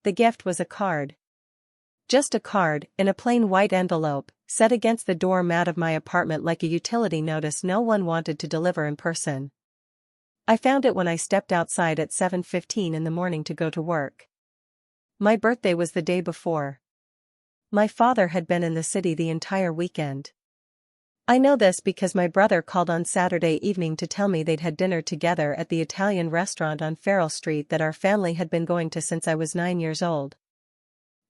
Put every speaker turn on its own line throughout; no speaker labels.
the gift was a card. Just a card, in a plain white envelope, set against the doormat of my apartment like a utility notice no one wanted to deliver in person. I found it when I stepped outside at 7:15 in the morning to go to work. My birthday was the day before. My father had been in the city the entire weekend. I know this because my brother called on Saturday evening to tell me they'd had dinner together at the Italian restaurant on Farrell Street that our family had been going to since I was 9 years old.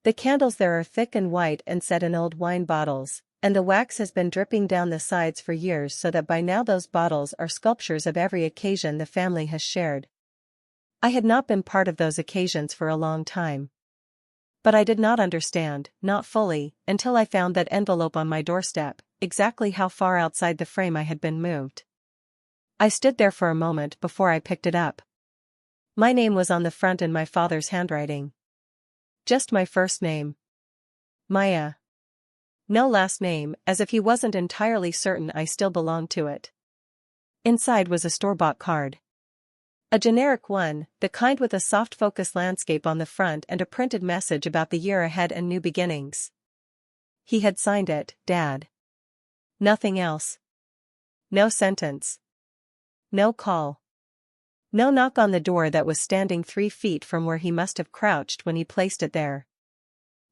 The candles there are thick and white and set in old wine bottles, and the wax has been dripping down the sides for years so that by now those bottles are sculptures of every occasion the family has shared. I had not been part of those occasions for a long time. But I did not understand, not fully, until I found that envelope on my doorstep, exactly how far outside the frame I had been moved. I stood there for a moment before I picked it up. My name was on the front in my father's handwriting. Just my first name. Maya. No last name, as if he wasn't entirely certain I still belonged to it. Inside was a store-bought card. A generic one, the kind with a soft focus landscape on the front and a printed message about the year ahead and new beginnings. He had signed it, Dad. Nothing else. No sentence. No call. No knock on the door that was standing 3 feet from where he must have crouched when he placed it there.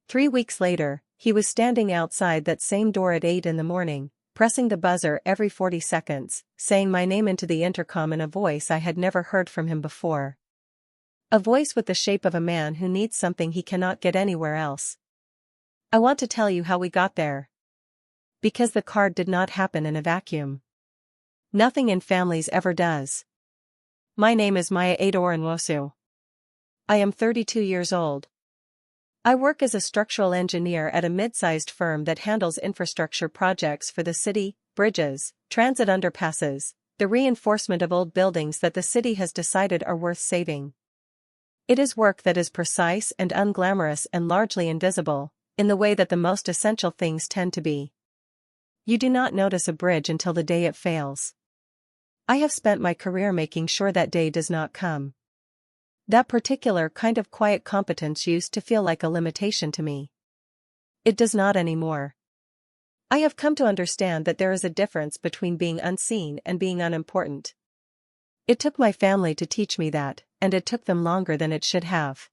3 weeks later, he was standing outside that same door at 8 in the morning, pressing the buzzer every 40 seconds, saying my name into the intercom in a voice I had never heard from him before. A voice with the shape of a man who needs something he cannot get anywhere else. I want to tell you how we got there. Because the card did not happen in a vacuum. Nothing in families ever does. My name is Adaora Nwosu. I am 32 years old. I work as a structural engineer at a mid-sized firm that handles infrastructure projects for the city, bridges, transit underpasses, the reinforcement of old buildings that the city has decided are worth saving. It is work that is precise and unglamorous and largely invisible, in the way that the most essential things tend to be. You do not notice a bridge until the day it fails. I have spent my career making sure that day does not come. That particular kind of quiet competence used to feel like a limitation to me. It does not anymore. I have come to understand that there is a difference between being unseen and being unimportant. It took my family to teach me that, and it took them longer than it should have.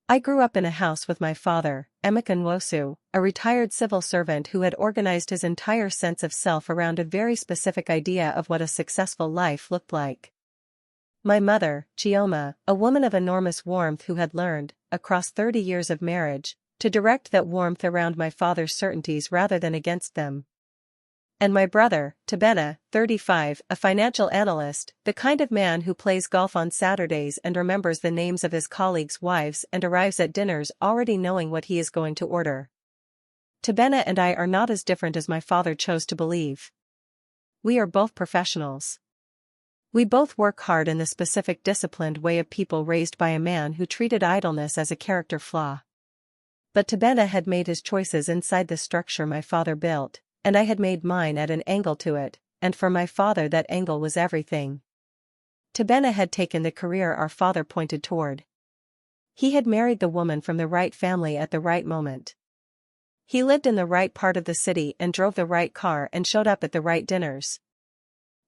I grew up in a house with my father, Emeka Nwosu, a retired civil servant who had organized his entire sense of self around a very specific idea of what a successful life looked like. My mother, Chioma, a woman of enormous warmth who had learned, across 30 years of marriage, to direct that warmth around my father's certainties rather than against them. And my brother, Tobenna, 35, a financial analyst, the kind of man who plays golf on Saturdays and remembers the names of his colleagues' wives and arrives at dinners already knowing what he is going to order. Tobenna and I are not as different as my father chose to believe. We are both professionals. We both work hard in the specific disciplined way of people raised by a man who treated idleness as a character flaw. But Tobenna had made his choices inside the structure my father built, and I had made mine at an angle to it, and for my father that angle was everything. Tobenna had taken the career our father pointed toward. He had married the woman from the right family at the right moment. He lived in the right part of the city and drove the right car and showed up at the right dinners.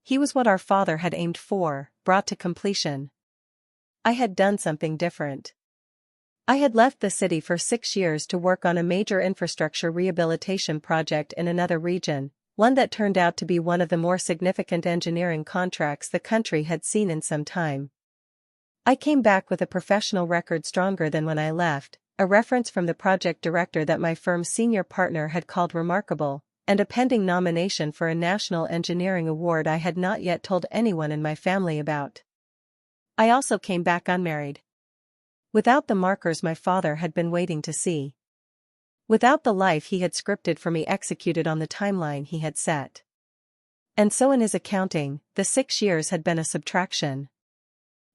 He was what our father had aimed for, brought to completion. I had done something different. I had left the city for 6 years to work on a major infrastructure rehabilitation project in another region, one that turned out to be one of the more significant engineering contracts the country had seen in some time. I came back with a professional record stronger than when I left, a reference from the project director that my firm's senior partner had called remarkable, and a pending nomination for a national engineering award I had not yet told anyone in my family about. I also came back unmarried. Without the markers my father had been waiting to see. Without the life he had scripted for me executed on the timeline he had set. And so in his accounting, the 6 years had been a subtraction.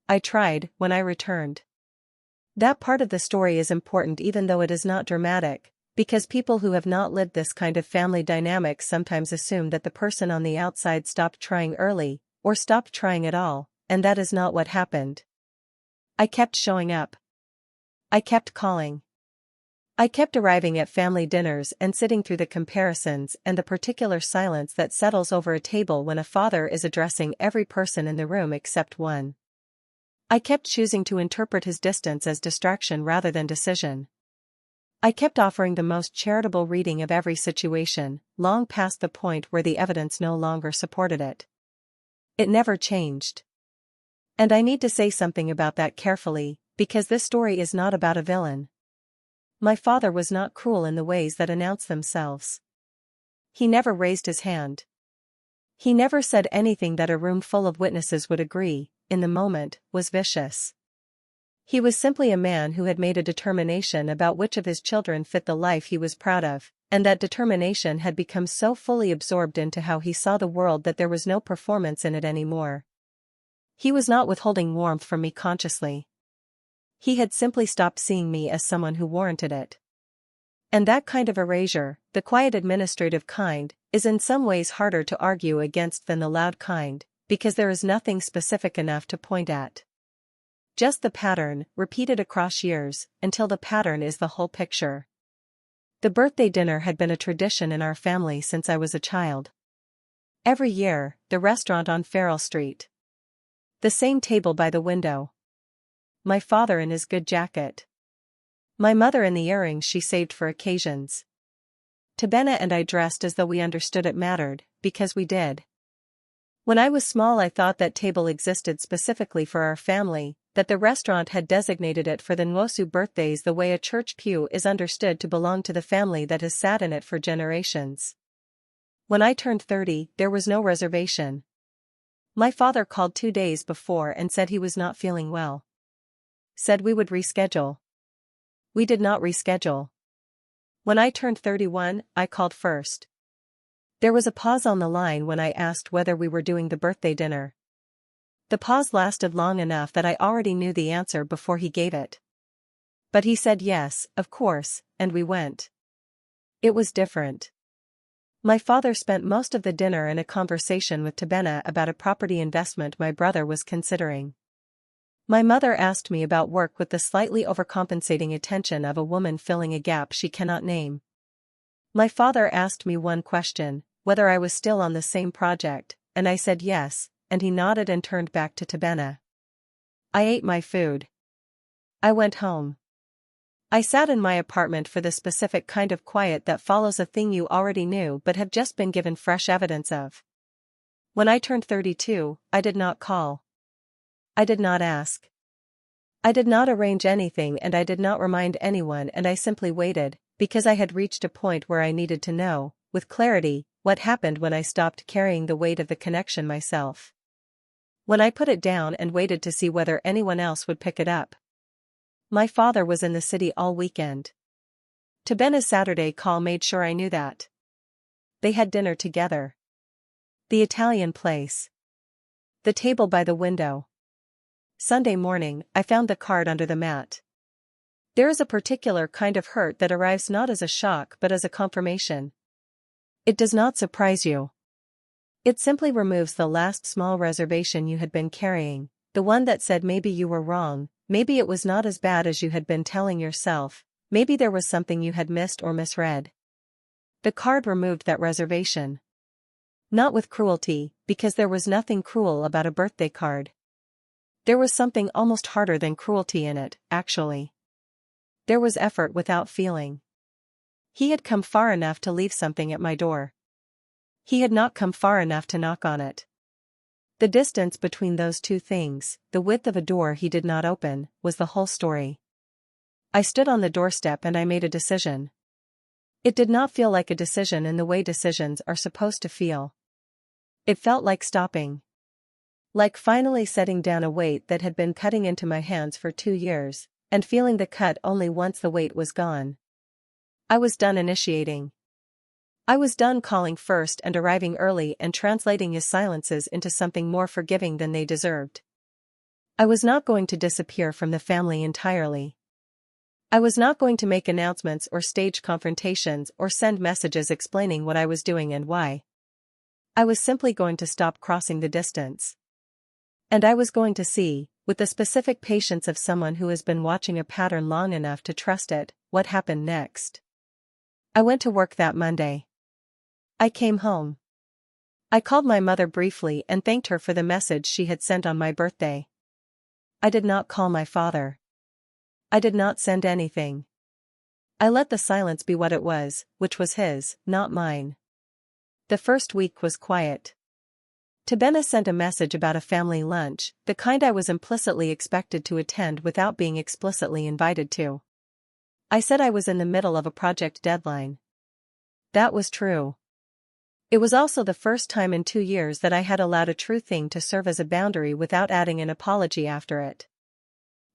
I tried, when I returned. That part of the story is important even though it is not dramatic, because people who have not lived this kind of family dynamic sometimes assume that the person on the outside stopped trying early, or stopped trying at all, and that is not what happened. I kept showing up. I kept calling. I kept arriving at family dinners and sitting through the comparisons and the particular silence that settles over a table when a father is addressing every person in the room except one. I kept choosing to interpret his distance as distraction rather than decision. I kept offering the most charitable reading of every situation, long past the point where the evidence no longer supported it. It never changed. And I need to say something about that carefully, because this story is not about a villain. My father was not cruel in the ways that announce themselves. He never raised his hand. He never said anything that a room full of witnesses would agree, in the moment, was vicious. He was simply a man who had made a determination about which of his children fit the life he was proud of, and that determination had become so fully absorbed into how he saw the world that there was no performance in it anymore. He was not withholding warmth from me consciously. He had simply stopped seeing me as someone who warranted it. And that kind of erasure, the quiet administrative kind, is in some ways harder to argue against than the loud kind, because there is nothing specific enough to point at. Just the pattern, repeated across years, until the pattern is the whole picture. The birthday dinner had been a tradition in our family since I was a child. Every year, the restaurant on Farrell Street. The same table by the window. My father in his good jacket. My mother in the earrings she saved for occasions. Tobenna and I dressed as though we understood it mattered, because we did. When I was small I thought that table existed specifically for our family, that the restaurant had designated it for the Nwosu birthdays the way a church pew is understood to belong to the family that has sat in it for generations. When I turned 30, there was no reservation. My father called 2 days before and said he was not feeling well. Said we would reschedule. We did not reschedule. When I turned 31, I called first. There was a pause on the line when I asked whether we were doing the birthday dinner. The pause lasted long enough that I already knew the answer before he gave it. But he said yes, of course, and we went. It was different. My father spent most of the dinner in a conversation with Tobenna about a property investment my brother was considering. My mother asked me about work with the slightly overcompensating attention of a woman filling a gap she cannot name. My father asked me one question, whether I was still on the same project, and I said yes, and he nodded and turned back to Tobenna. I ate my food. I went home. I sat in my apartment for the specific kind of quiet that follows a thing you already knew but have just been given fresh evidence of. When I turned 32, I did not call. I did not ask. I did not arrange anything and I did not remind anyone, and I simply waited, because I had reached a point where I needed to know, with clarity, what happened when I stopped carrying the weight of the connection myself. When I put it down and waited to see whether anyone else would pick it up. My father was in the city all weekend. Tobenna's Saturday call made sure I knew that. They had dinner together. The Italian place. The table by the window. Sunday morning, I found the card under the mat. There is a particular kind of hurt that arrives not as a shock but as a confirmation. It does not surprise you. It simply removes the last small reservation you had been carrying, the one that said maybe you were wrong, maybe it was not as bad as you had been telling yourself, maybe there was something you had missed or misread. The card removed that reservation. Not with cruelty, because there was nothing cruel about a birthday card. There was something almost harder than cruelty in it, actually. There was effort without feeling. He had come far enough to leave something at my door. He had not come far enough to knock on it. The distance between those two things, the width of a door he did not open, was the whole story. I stood on the doorstep and I made a decision. It did not feel like a decision in the way decisions are supposed to feel. It felt like stopping. Like finally setting down a weight that had been cutting into my hands for 2 years, and feeling the cut only once the weight was gone. I was done initiating. I was done calling first and arriving early and translating his silences into something more forgiving than they deserved. I was not going to disappear from the family entirely. I was not going to make announcements or stage confrontations or send messages explaining what I was doing and why. I was simply going to stop crossing the distance. And I was going to see, with the specific patience of someone who has been watching a pattern long enough to trust it. What happened next? I went to work that Monday. I came home. I called my mother briefly and thanked her for the message she had sent on my birthday. I did not call my father. I did not send anything. I let the silence be what it was, which was his, not mine. The first week was quiet. Tobenna sent a message about a family lunch, the kind I was implicitly expected to attend without being explicitly invited to. I said I was in the middle of a project deadline. That was true. It was also the first time in 2 years that I had allowed a true thing to serve as a boundary without adding an apology after it.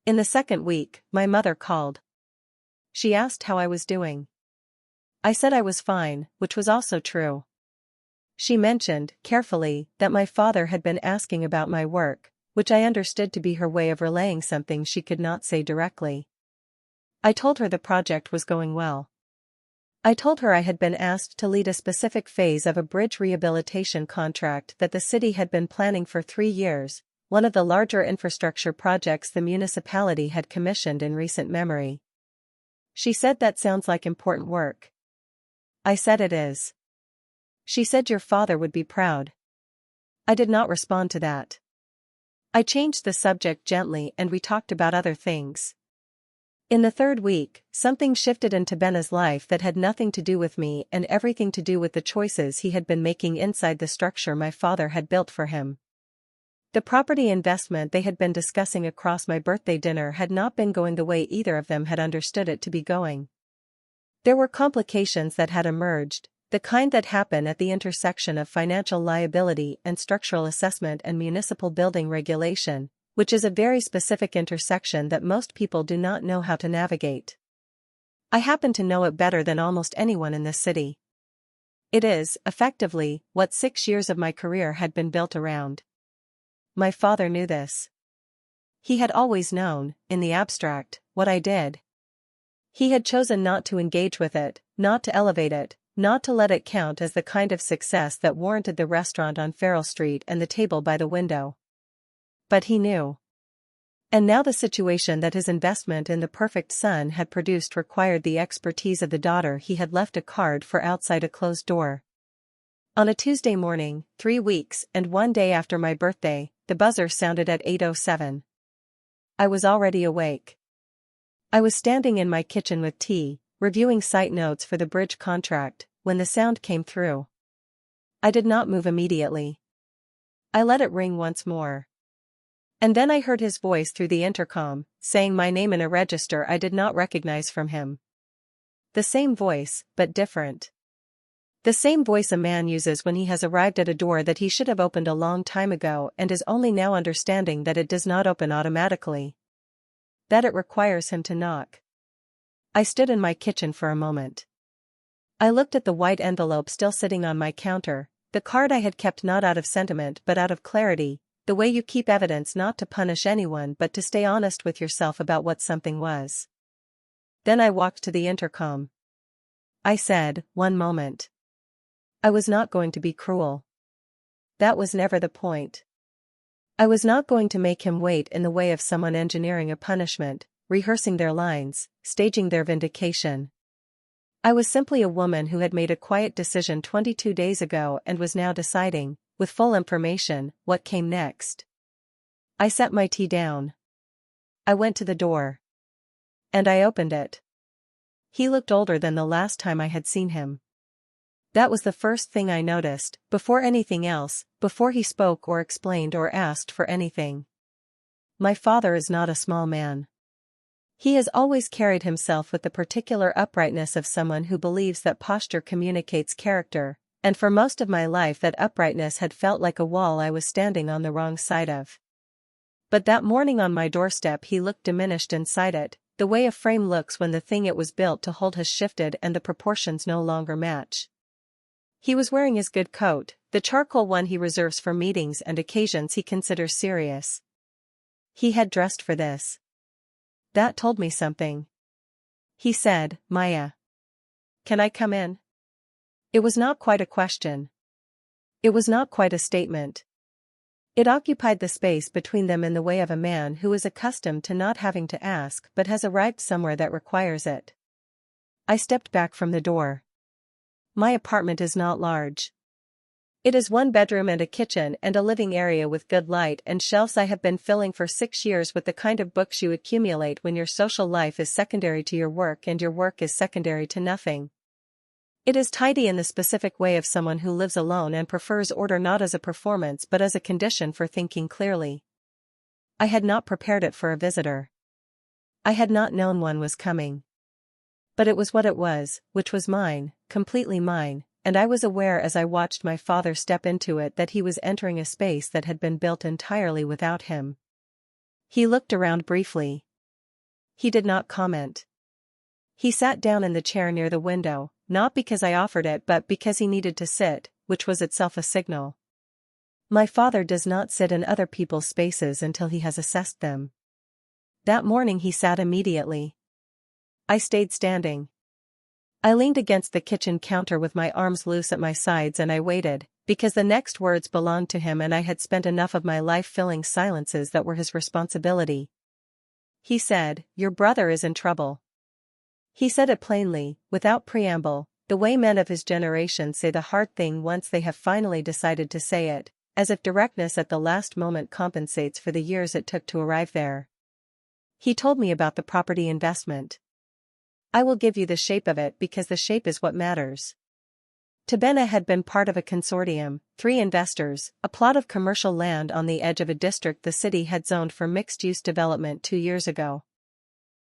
In the second week, my mother called. She asked how I was doing. I said I was fine, which was also true. She mentioned, carefully, that my father had been asking about my work, which I understood to be her way of relaying something she could not say directly. I told her the project was going well. I told her I had been asked to lead a specific phase of a bridge rehabilitation contract that the city had been planning for 3 years, one of the larger infrastructure projects the municipality had commissioned in recent memory. She said that sounds like important work. I said it is. She said your father would be proud. I did not respond to that. I changed the subject gently and we talked about other things. In the third week, something shifted in Tobenna's life that had nothing to do with me and everything to do with the choices he had been making inside the structure my father had built for him. The property investment they had been discussing across my birthday dinner had not been going the way either of them had understood it to be going. There were complications that had emerged, the kind that happen at the intersection of financial liability and structural assessment and municipal building regulation, which is a very specific intersection that most people do not know how to navigate. I happen to know it better than almost anyone in this city. It is, effectively, what 6 years of my career had been built around. My father knew this. He had always known, in the abstract, what I did. He had chosen not to engage with it, not to elevate it, not to let it count as the kind of success that warranted the restaurant on Farrell Street and the table by the window. But he knew. And now the situation that his investment in the perfect son had produced required the expertise of the daughter he had left a card for outside a closed door. On a Tuesday morning, 3 weeks and 1 day after my birthday, the buzzer sounded at 8:07. I was already awake. I was standing in my kitchen with tea, reviewing site notes for the bridge contract, when the sound came through. I did not move immediately. I let it ring once more. And then I heard his voice through the intercom, saying my name in a register I did not recognize from him. The same voice, but different. The same voice a man uses when he has arrived at a door that he should have opened a long time ago and is only now understanding that it does not open automatically. That it requires him to knock. I stood in my kitchen for a moment. I looked at the white envelope still sitting on my counter, the card I had kept not out of sentiment but out of clarity, the way you keep evidence not to punish anyone but to stay honest with yourself about what something was. Then I walked to the intercom. I said, "One moment." I was not going to be cruel. That was never the point. I was not going to make him wait in the way of someone engineering a punishment, rehearsing their lines, staging their vindication. I was simply a woman who had made a quiet decision 22 days ago and was now deciding, with full information, what came next. I set my tea down. I went to the door. And I opened it. He looked older than the last time I had seen him. That was the first thing I noticed, before anything else, before he spoke or explained or asked for anything. My father is not a small man. He has always carried himself with the particular uprightness of someone who believes that posture communicates character, and for most of my life that uprightness had felt like a wall I was standing on the wrong side of. But that morning on my doorstep he looked diminished inside it, the way a frame looks when the thing it was built to hold has shifted and the proportions no longer match. He was wearing his good coat, the charcoal one he reserves for meetings and occasions he considers serious. He had dressed for this. That told me something. He said, "Maya, can I come in?" It was not quite a question. It was not quite a statement. It occupied the space between them in the way of a man who is accustomed to not having to ask but has arrived somewhere that requires it. I stepped back from the door. My apartment is not large. It is 1 bedroom and a kitchen and a living area with good light and shelves I have been filling for 6 years with the kind of books you accumulate when your social life is secondary to your work and your work is secondary to nothing. It is tidy in the specific way of someone who lives alone and prefers order not as a performance but as a condition for thinking clearly. I had not prepared it for a visitor. I had not known one was coming. But it was what it was, which was mine, completely mine, and I was aware as I watched my father step into it that he was entering a space that had been built entirely without him. He looked around briefly. He did not comment. He sat down in the chair near the window, not because I offered it but because he needed to sit, which was itself a signal. My father does not sit in other people's spaces until he has assessed them. That morning he sat immediately. I stayed standing. I leaned against the kitchen counter with my arms loose at my sides and I waited, because the next words belonged to him and I had spent enough of my life filling silences that were his responsibility. He said, "Your brother is in trouble." He said it plainly, without preamble, the way men of his generation say the hard thing once they have finally decided to say it, as if directness at the last moment compensates for the years it took to arrive there. He told me about the property investment. I will give you the shape of it because the shape is what matters. Tobenna had been part of a consortium, 3 investors, a plot of commercial land on the edge of a district the city had zoned for mixed-use development 2 years ago.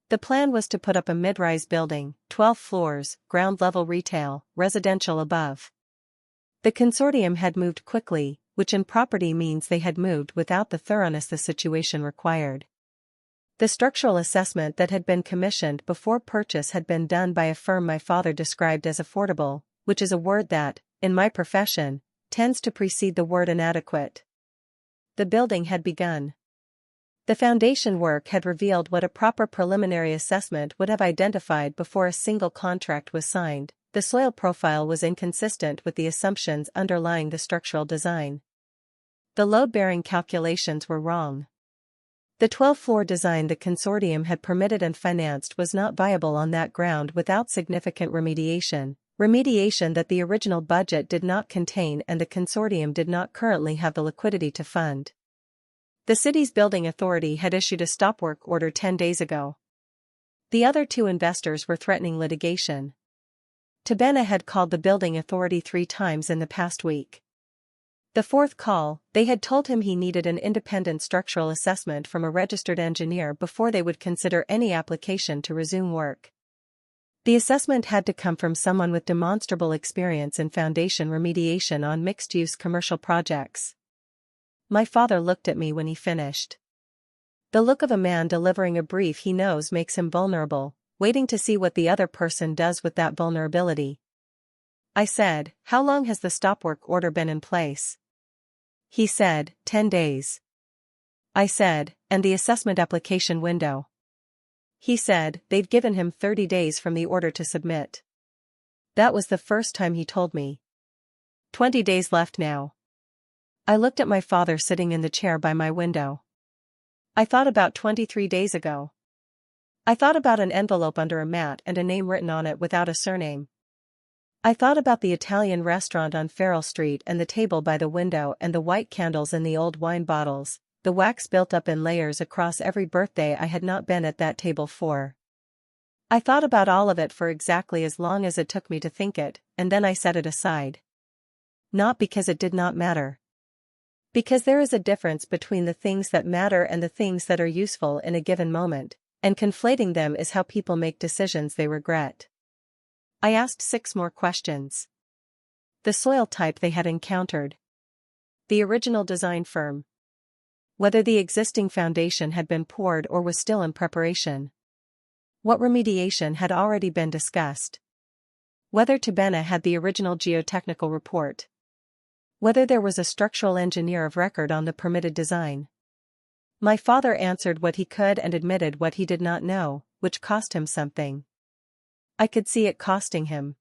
The plan was to put up a mid-rise building, 12 floors, ground-level retail, residential above. The consortium had moved quickly, which in property means they had moved without the thoroughness the situation required. The structural assessment that had been commissioned before purchase had been done by a firm my father described as affordable, which is a word that, in my profession, tends to precede the word inadequate. The building had begun. The foundation work had revealed what a proper preliminary assessment would have identified before a single contract was signed. The soil profile was inconsistent with the assumptions underlying the structural design. The load-bearing calculations were wrong. The 12-floor design the consortium had permitted and financed was not viable on that ground without significant remediation that the original budget did not contain and the consortium did not currently have the liquidity to fund. The city's building authority had issued a stop work order 10 days ago. The other 2 investors were threatening litigation. Tobenna had called the building authority 3 times in the past week. The 4th call, they had told him he needed an independent structural assessment from a registered engineer before they would consider any application to resume work. The assessment had to come from someone with demonstrable experience in foundation remediation on mixed-use commercial projects. My father looked at me when he finished. The look of a man delivering a brief he knows makes him vulnerable, waiting to see what the other person does with that vulnerability. I said, "How long has the stop work order been in place?" He said, 10 days. I said, "And the assessment application window?" He said, "They've given him 30 days from the order to submit." That was the first time he told me. 20 days left now. I looked at my father sitting in the chair by my window. I thought about 23 days ago. I thought about an envelope under a mat and a name written on it without a surname. I thought about the Italian restaurant on Farrell Street and the table by the window and the white candles in the old wine bottles, the wax built up in layers across every birthday I had not been at that table for. I thought about all of it for exactly as long as it took me to think it, and then I set it aside. Not because it did not matter. Because there is a difference between the things that matter and the things that are useful in a given moment, and conflating them is how people make decisions they regret. I asked 6 more questions. The soil type they had encountered. The original design firm. Whether the existing foundation had been poured or was still in preparation. What remediation had already been discussed. Whether Tobenna had the original geotechnical report. Whether there was a structural engineer of record on the permitted design. My father answered what he could and admitted what he did not know, which cost him something. I could see it costing him.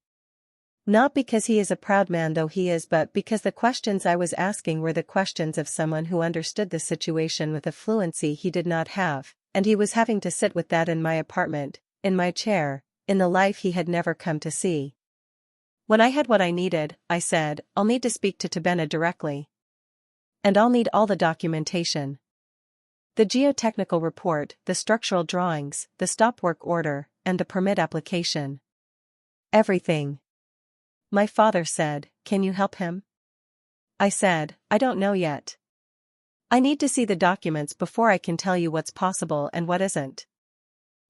Not because he is a proud man though he is, but because the questions I was asking were the questions of someone who understood the situation with a fluency he did not have, and he was having to sit with that in my apartment, in my chair, in the life he had never come to see. When I had what I needed, I said, I'll need to speak to Tobenna directly. And I'll need all the documentation. The geotechnical report, the structural drawings, the stop work order, and the permit application. Everything. My father said, can you help him? I said, I don't know yet. I need to see the documents before I can tell you what's possible and what isn't.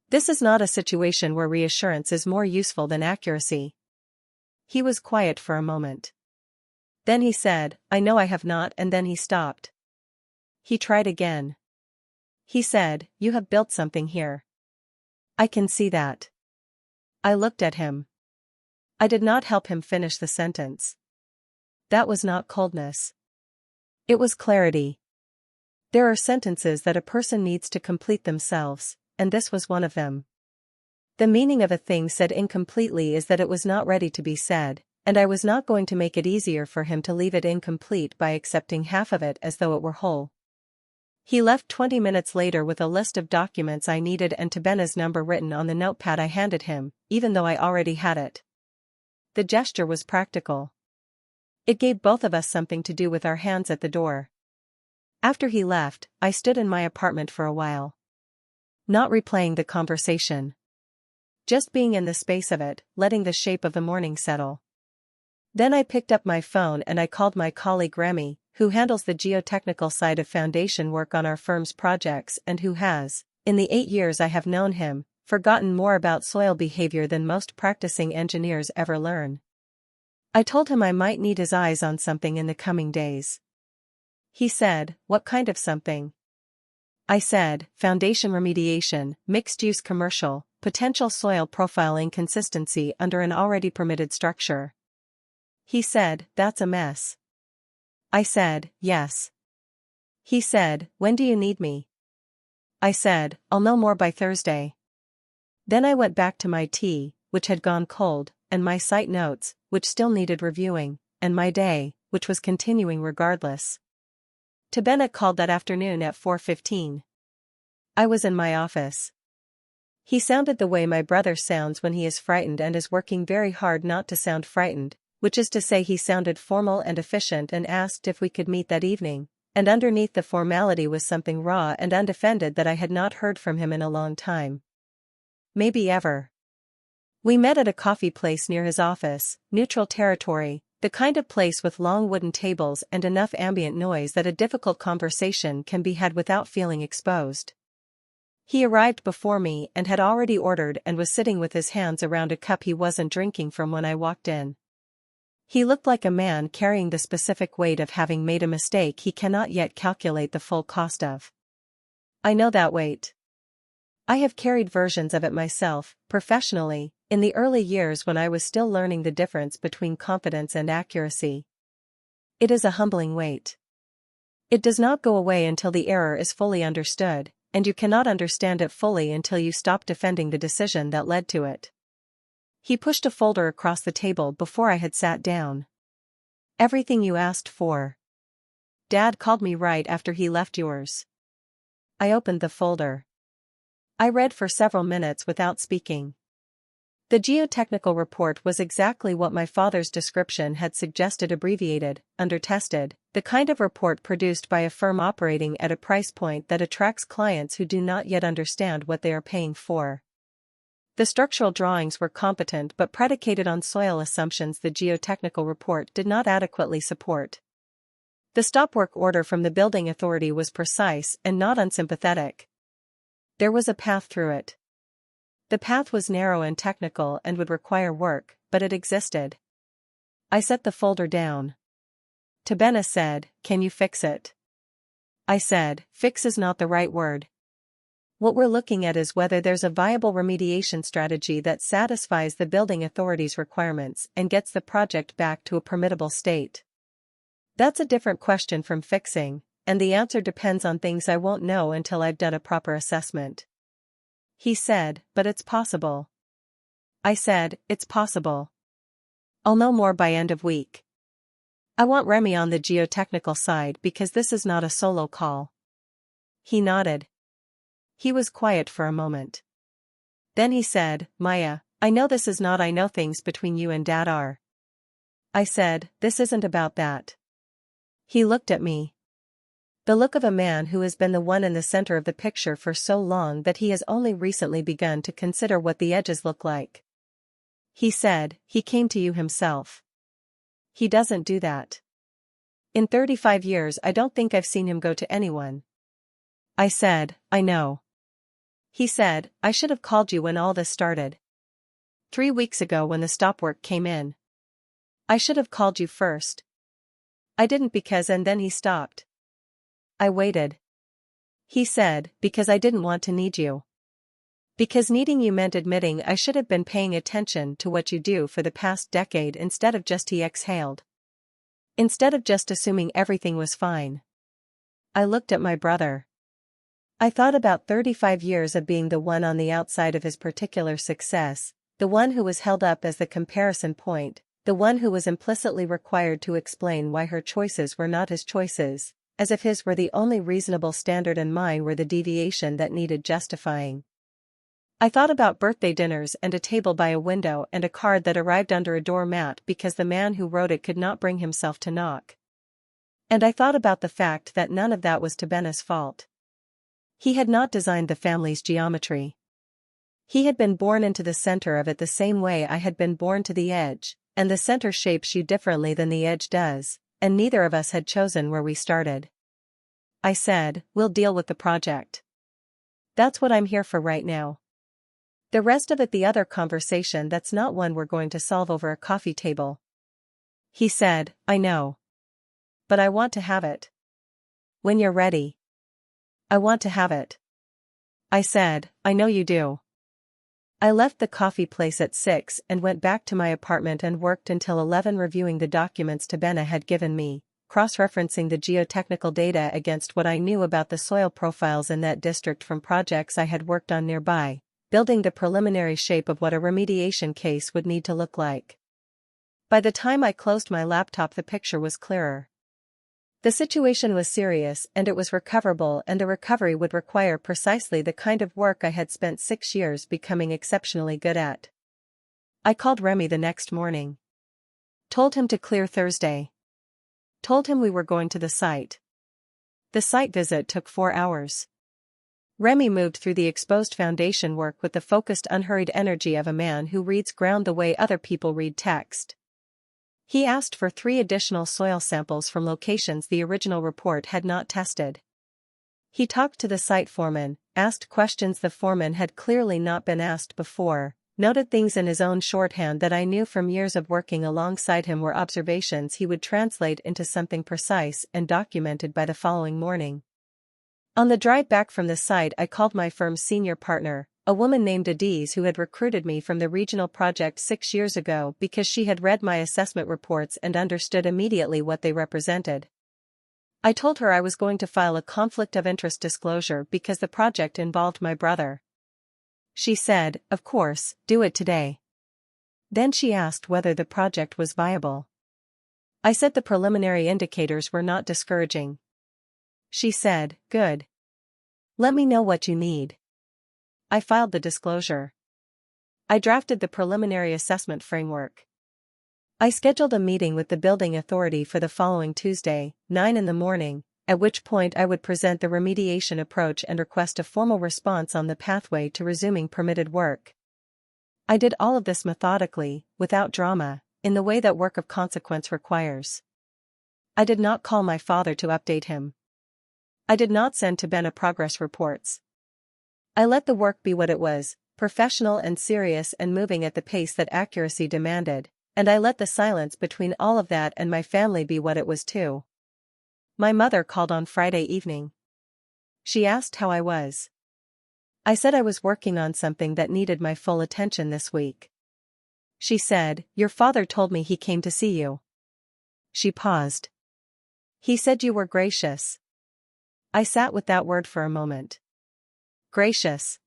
This is not a situation where reassurance is more useful than accuracy. He was quiet for a moment. Then he said, I know I have not, and then he stopped. He tried again. He said, you have built something here. I can see that. I looked at him. I did not help him finish the sentence. That was not coldness. It was clarity. There are sentences that a person needs to complete themselves, and this was one of them. The meaning of a thing said incompletely is that it was not ready to be said, and I was not going to make it easier for him to leave it incomplete by accepting half of it as though it were whole. He left 20 minutes later with a list of documents I needed and Tobenna's number written on the notepad I handed him, even though I already had it. The gesture was practical. It gave both of us something to do with our hands at the door. After he left, I stood in my apartment for a while. Not replaying the conversation. Just being in the space of it, letting the shape of the morning settle. Then I picked up my phone and I called my colleague Remy, who handles the geotechnical side of foundation work on our firm's projects and who has, in the 8 years I have known him, forgotten more about soil behavior than most practicing engineers ever learn. I told him I might need his eyes on something in the coming days. He said, what kind of something? I said, foundation remediation, mixed-use commercial, potential soil profile inconsistency under an already permitted structure. He said, that's a mess. I said, yes. He said, when do you need me? I said, I'll know more by Thursday. Then I went back to my tea, which had gone cold, and my site notes, which still needed reviewing, and my day, which was continuing regardless. Tobenna called that afternoon at 4:15. I was in my office. He sounded the way my brother sounds when he is frightened and is working very hard not to sound frightened, which is to say he sounded formal and efficient and asked if we could meet that evening, and underneath the formality was something raw and undefended that I had not heard from him in a long time. Maybe ever. We met at a coffee place near his office, neutral territory, the kind of place with long wooden tables and enough ambient noise that a difficult conversation can be had without feeling exposed. He arrived before me and had already ordered and was sitting with his hands around a cup he wasn't drinking from when I walked in. He looked like a man carrying the specific weight of having made a mistake he cannot yet calculate the full cost of. I know that weight. I have carried versions of it myself, professionally, in the early years when I was still learning the difference between confidence and accuracy. It is a humbling weight. It does not go away until the error is fully understood, and you cannot understand it fully until you stop defending the decision that led to it. He pushed a folder across the table before I had sat down. Everything you asked for. Dad called me right after he left yours. I opened the folder. I read for several minutes without speaking. The geotechnical report was exactly what my father's description had suggested: abbreviated, undertested, the kind of report produced by a firm operating at a price point that attracts clients who do not yet understand what they are paying for. The structural drawings were competent but predicated on soil assumptions the geotechnical report did not adequately support. The stop work order from the building authority was precise and not unsympathetic. There was a path through it. The path was narrow and technical and would require work, but it existed. I set the folder down. Tobenna said, "Can you fix it?" I said, "Fix is not the right word. What we're looking at is whether there's a viable remediation strategy that satisfies the building authority's requirements and gets the project back to a permittable state. That's a different question from fixing, and the answer depends on things I won't know until I've done a proper assessment." He said, "But it's possible." I said, "It's possible. I'll know more by end of week. I want Remy on the geotechnical side because this is not a solo call. He nodded. He was quiet for a moment. Then he said, Maya, I know this is not I know things between you and Dad are. I said, this isn't about that. He looked at me. The look of a man who has been the one in the center of the picture for so long that he has only recently begun to consider what the edges look like. He said, he came to you himself. He doesn't do that. In 35 years I don't think I've seen him go to anyone. I said, I know. He said, I should have called you when all this started. 3 weeks ago when the stop work came in. I should have called you first. I didn't because and then he stopped. I waited. He said, because I didn't want to need you. Because needing you meant admitting I should have been paying attention to what you do for the past decade instead of just he exhaled. Instead of just assuming everything was fine. I looked at my brother. I thought about 35 years of being the one on the outside of his particular success, the one who was held up as the comparison point, the one who was implicitly required to explain why her choices were not his choices, as if his were the only reasonable standard and mine were the deviation that needed justifying. I thought about birthday dinners and a table by a window and a card that arrived under a doormat because the man who wrote it could not bring himself to knock. And I thought about the fact that none of that was Tobenna's fault. He had not designed the family's geometry. He had been born into the center of it the same way I had been born to the edge, and the center shapes you differently than the edge does, and neither of us had chosen where we started. I said, we'll deal with the project. That's what I'm here for right now. The rest of it the other conversation that's not one we're going to solve over a coffee table. He said, I know. But I want to have it. When you're ready. I want to have it. I said, I know you do. I left the coffee place at 6 and went back to my apartment and worked until 11 reviewing the documents Tobenna had given me, cross-referencing the geotechnical data against what I knew about the soil profiles in that district from projects I had worked on nearby, building the preliminary shape of what a remediation case would need to look like. By the time I closed my laptop the picture was clearer. The situation was serious and it was recoverable, and the recovery would require precisely the kind of work I had spent 6 years becoming exceptionally good at. I called Remy the next morning. Told him to clear Thursday. Told him we were going to the site. The site visit took 4 hours. Remy moved through the exposed foundation work with the focused, unhurried energy of a man who reads ground the way other people read text. He asked for 3 additional soil samples from locations the original report had not tested. He talked to the site foreman, asked questions the foreman had clearly not been asked before, noted things in his own shorthand that I knew from years of working alongside him were observations he would translate into something precise and documented by the following morning. On the drive back from the site I called my firm's senior partner, a woman named Adiz who had recruited me from the regional project 6 years ago because she had read my assessment reports and understood immediately what they represented. I told her I was going to file a conflict of interest disclosure because the project involved my brother. She said, of course, do it today. Then she asked whether the project was viable. I said the preliminary indicators were not discouraging. She said, good. Let me know what you need. I filed the disclosure. I drafted the preliminary assessment framework. I scheduled a meeting with the building authority for the following Tuesday, 9 in the morning, at which point I would present the remediation approach and request a formal response on the pathway to resuming permitted work. I did all of this methodically, without drama, in the way that work of consequence requires. I did not call my father to update him. I did not send Tobenna progress reports. I let the work be what it was, professional and serious and moving at the pace that accuracy demanded, and I let the silence between all of that and my family be what it was too. My mother called on Friday evening. She asked how I was. I said I was working on something that needed my full attention this week. She said, your father told me he came to see you. She paused. He said you were gracious. I sat with that word for a moment. Gracious.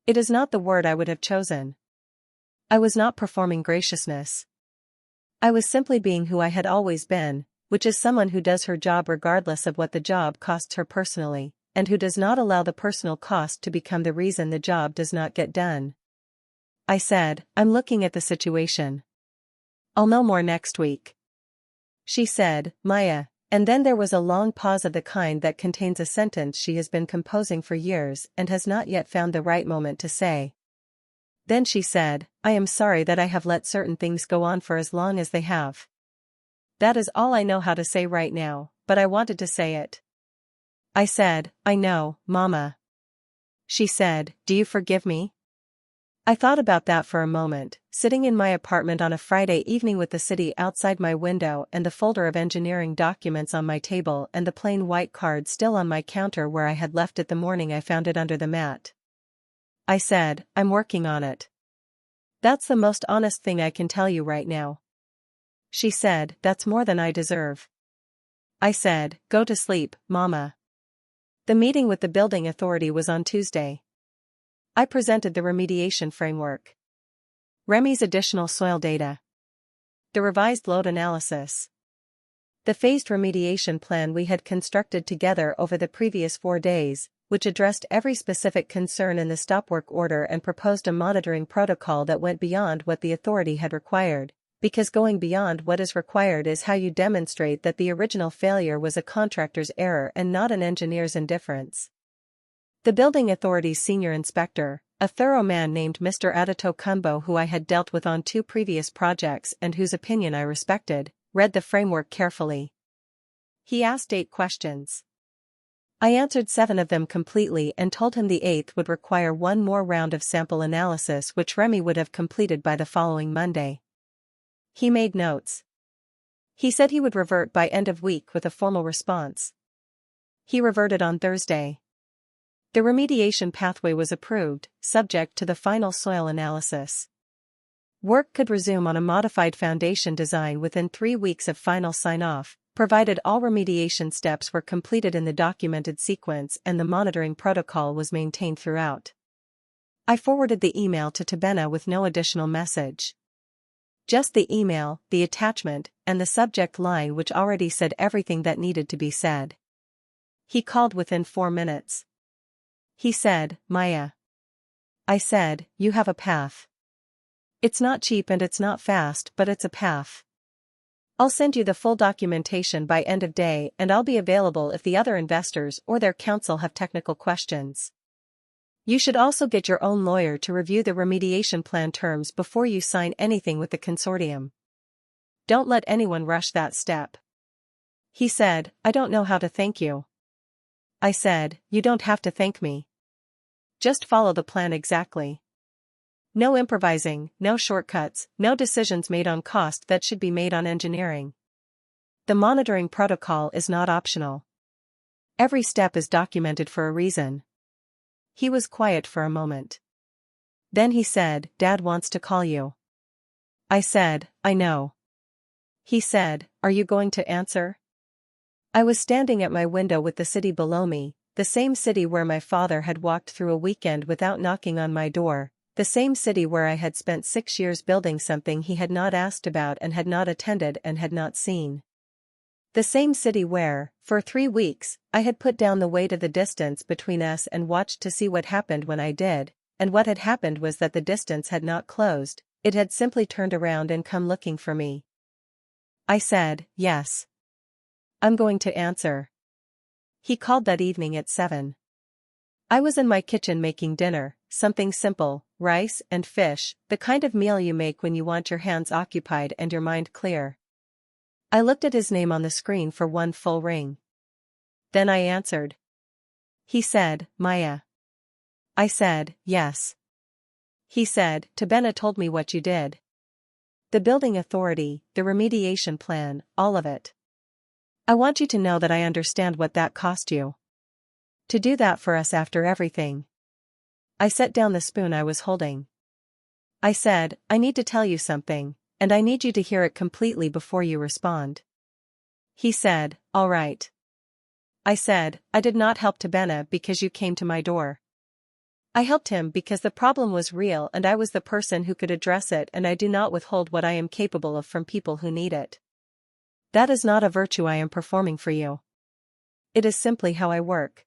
It is not the word I would have chosen. I was not performing graciousness. I was simply being who I had always been, which is someone who does her job regardless of what the job costs her personally, and who does not allow the personal cost to become the reason the job does not get done. I said, I'm looking at the situation. I'll know more next week. She said, Maya, and then there was a long pause of the kind that contains a sentence she has been composing for years and has not yet found the right moment to say. Then she said, I am sorry that I have let certain things go on for as long as they have. That is all I know how to say right now, but I wanted to say it. I said, I know, Mama. She said, do you forgive me? I thought about that for a moment, sitting in my apartment on a Friday evening with the city outside my window and the folder of engineering documents on my table and the plain white card still on my counter where I had left it the morning I found it under the mat. I said, I'm working on it. That's the most honest thing I can tell you right now. She said, that's more than I deserve. I said, go to sleep, Mama. The meeting with the building authority was on Tuesday. I presented the remediation framework. REMI's additional soil data. The revised load analysis. The phased remediation plan we had constructed together over the previous 4 days, which addressed every specific concern in the stop work order and proposed a monitoring protocol that went beyond what the authority had required, because going beyond what is required is how you demonstrate that the original failure was a contractor's error and not an engineer's indifference. The building authority's senior inspector, a thorough man named Mr. Adato, who I had dealt with on 2 previous projects and whose opinion I respected, read the framework carefully. He asked 8 questions. I answered 7 of them completely and told him the 8th would require one more round of sample analysis which Remy would have completed by the following Monday. He made notes. He said he would revert by end of week with a formal response. He reverted on Thursday. The remediation pathway was approved, subject to the final soil analysis. Work could resume on a modified foundation design within 3 weeks of final sign-off, provided all remediation steps were completed in the documented sequence and the monitoring protocol was maintained throughout. I forwarded the email to Tobenna with no additional message. Just the email, the attachment, and the subject line which already said everything that needed to be said. He called within 4 minutes. He said, Maya. I said, you have a path. It's not cheap and it's not fast, but it's a path. I'll send you the full documentation by end of day and I'll be available if the other investors or their counsel have technical questions. You should also get your own lawyer to review the remediation plan terms before you sign anything with the consortium. Don't let anyone rush that step. He said, I don't know how to thank you. I said, you don't have to thank me. Just follow the plan exactly. No improvising, no shortcuts, no decisions made on cost that should be made on engineering. The monitoring protocol is not optional. Every step is documented for a reason. He was quiet for a moment. Then he said, Dad wants to call you. I said, I know. He said, are you going to answer? I was standing at my window with the city below me, the same city where my father had walked through a weekend without knocking on my door, the same city where I had spent 6 years building something he had not asked about and had not attended and had not seen. The same city where, for 3 weeks, I had put down the weight of the distance between us and watched to see what happened when I did, and what had happened was that the distance had not closed, it had simply turned around and come looking for me. I said, yes. I'm going to answer. He called that evening at 7. I was in my kitchen making dinner, something simple, rice and fish, the kind of meal you make when you want your hands occupied and your mind clear. I looked at his name on the screen for 1 full ring. Then I answered. He said, Maya. I said, yes. He said, Tobenna told me what you did. The building authority, the remediation plan, all of it. I want you to know that I understand what that cost you. To do that for us after everything. I set down the spoon I was holding. I said, I need to tell you something, and I need you to hear it completely before you respond. He said, all right. I said, I did not help Tobenna because you came to my door. I helped him because the problem was real and I was the person who could address it, and I do not withhold what I am capable of from people who need it. That is not a virtue I am performing for you. It is simply how I work.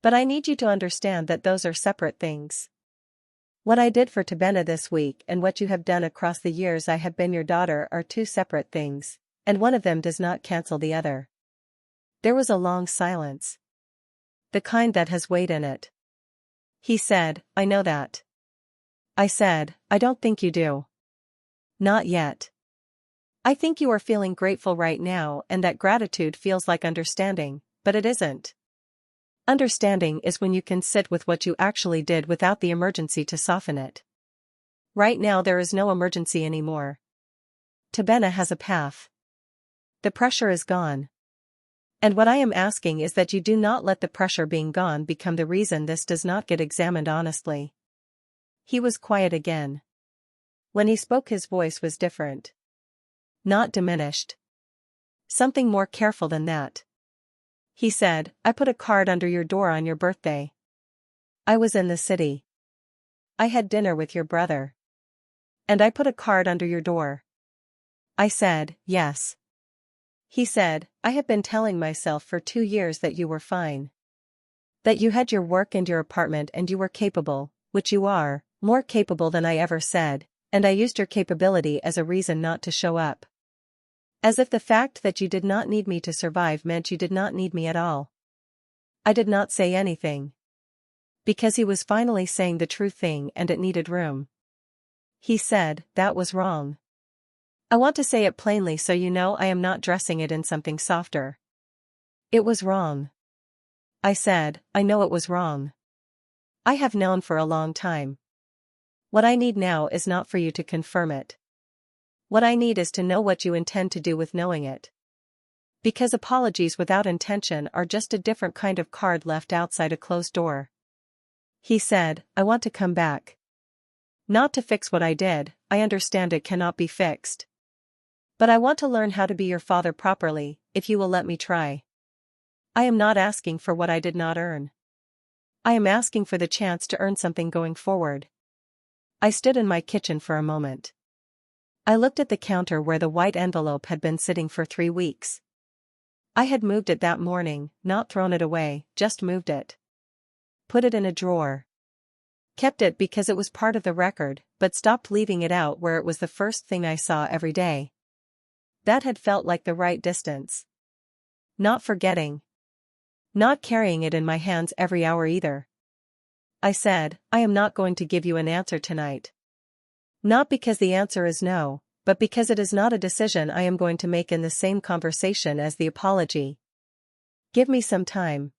But I need you to understand that those are separate things. What I did for Tobenna this week and what you have done across the years I have been your daughter are two separate things, and one of them does not cancel the other. There was a long silence. The kind that has weight in it. He said, I know that. I said, I don't think you do. Not yet. I think you are feeling grateful right now, and that gratitude feels like understanding, but it isn't. Understanding is when you can sit with what you actually did without the emergency to soften it. Right now there is no emergency anymore. Tobenna has a path. The pressure is gone. And what I am asking is that you do not let the pressure being gone become the reason this does not get examined honestly. He was quiet again. When he spoke his voice was different. Not diminished. Something more careful than that. He said, I put a card under your door on your birthday. I was in the city. I had dinner with your brother. And I put a card under your door. I said, yes. He said, I have been telling myself for 2 years that you were fine. That you had your work and your apartment and you were capable, which you are, more capable than I ever said, and I used your capability as a reason not to show up. As if the fact that you did not need me to survive meant you did not need me at all. I did not say anything. Because he was finally saying the true thing and it needed room. He said, that was wrong. I want to say it plainly so you know I am not dressing it in something softer. It was wrong. I said, I know it was wrong. I have known for a long time. What I need now is not for you to confirm it. What I need is to know what you intend to do with knowing it. Because apologies without intention are just a different kind of card left outside a closed door. He said, I want to come back. Not to fix what I did, I understand it cannot be fixed. But I want to learn how to be your father properly, if you will let me try. I am not asking for what I did not earn. I am asking for the chance to earn something going forward. I stood in my kitchen for a moment. I looked at the counter where the white envelope had been sitting for 3 weeks. I had moved it that morning, not thrown it away, just moved it. Put it in a drawer. Kept it because it was part of the record, but stopped leaving it out where it was the first thing I saw every day. That had felt like the right distance. Not forgetting. Not carrying it in my hands every hour either. I said, I am not going to give you an answer tonight. Not because the answer is no, but because it is not a decision I am going to make in the same conversation as the apology. Give me some time.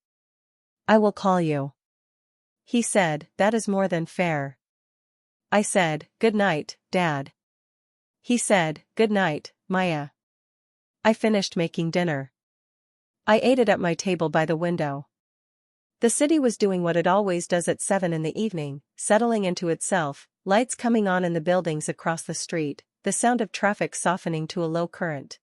I will call you. He said, that is more than fair. I said, good night, Dad. He said, good night, Maya. I finished making dinner. I ate it at my table by the window. The city was doing what it always does at 7 in the evening, settling into itself, lights coming on in the buildings across the street, the sound of traffic softening to a low current.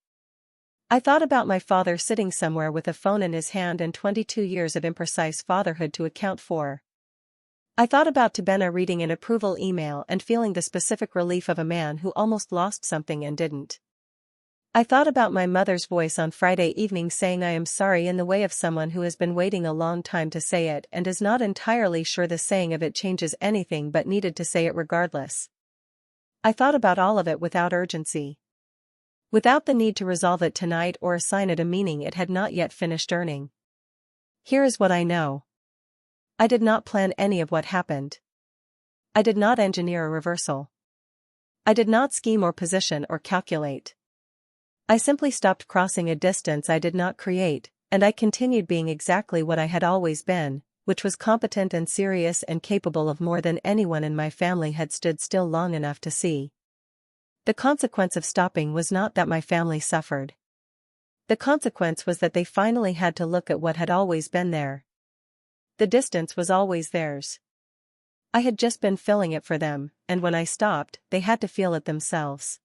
I thought about my father sitting somewhere with a phone in his hand and 22 years of imprecise fatherhood to account for. I thought about Tobenna reading an approval email and feeling the specific relief of a man who almost lost something and didn't. I thought about my mother's voice on Friday evening saying I am sorry in the way of someone who has been waiting a long time to say it and is not entirely sure the saying of it changes anything but needed to say it regardless. I thought about all of it without urgency. Without the need to resolve it tonight or assign it a meaning it had not yet finished earning. Here is what I know. I did not plan any of what happened. I did not engineer a reversal. I did not scheme or position or calculate. I simply stopped crossing a distance I did not create, and I continued being exactly what I had always been, which was competent and serious and capable of more than anyone in my family had stood still long enough to see. The consequence of stopping was not that my family suffered. The consequence was that they finally had to look at what had always been there. The distance was always theirs. I had just been filling it for them, and when I stopped, they had to feel it themselves.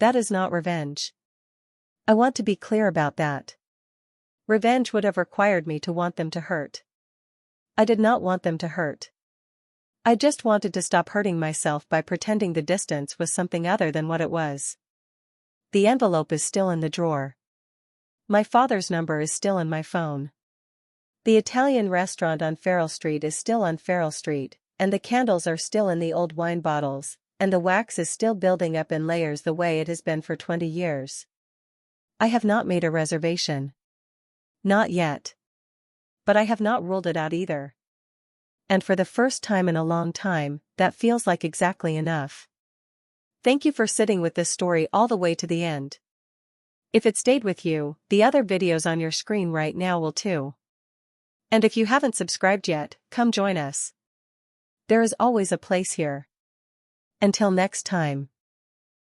That is not revenge. I want to be clear about that. Revenge would have required me to want them to hurt. I did not want them to hurt. I just wanted to stop hurting myself by pretending the distance was something other than what it was. The envelope is still in the drawer. My father's number is still in my phone. The Italian restaurant on Farrell Street is still on Farrell Street, and the candles are still in the old wine bottles, and the wax is still building up in layers the way it has been for 20 years. I have not made a reservation. Not yet. But I have not ruled it out either. And for the first time in a long time, that feels like exactly enough. Thank you for sitting with this story all the way to the end. If it stayed with you, the other videos on your screen right now will too. And if you haven't subscribed yet, come join us. There is always a place here. Until next time.